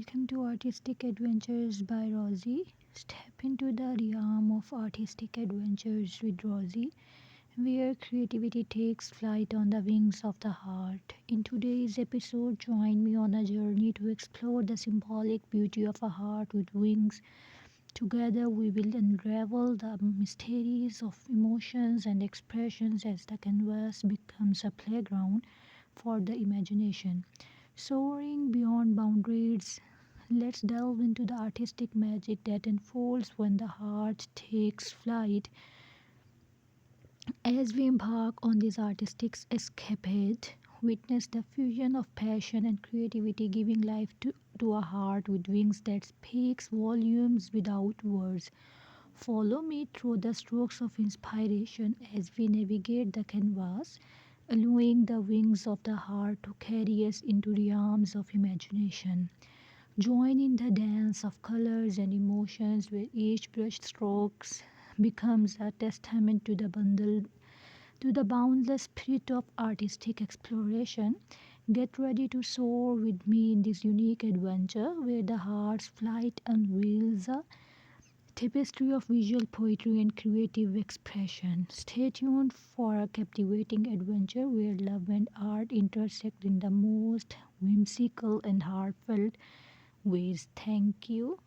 welcome to Artistic Adventures by Rosie. Step into the realm of artistic adventures with Rosie, where creativity takes flight on the wings of the heart. In today's episode, join me on a journey to explore the symbolic beauty of a heart with wings. Together, we will unravel the mysteries of emotions and expressions as the canvas becomes a playground for the imagination. Soaring beyond boundaries, let's delve into the artistic magic that unfolds when the heart takes flight. As we embark on this artistic escapade, witness the fusion of passion and creativity giving life to a heart with wings that speaks volumes without words. Follow me through the strokes of inspiration as we navigate the canvas, allowing the wings of the heart to carry us into realms of imagination. Join in the dance of colors and emotions where each brush strokes becomes a testament to the boundless spirit of artistic exploration. Get ready to soar with me in this unique adventure where the heart's flight unveils a tapestry of visual poetry and creative expression. Stay tuned for a captivating adventure where love and art intersect in the most whimsical and heartfelt ways. Thank you.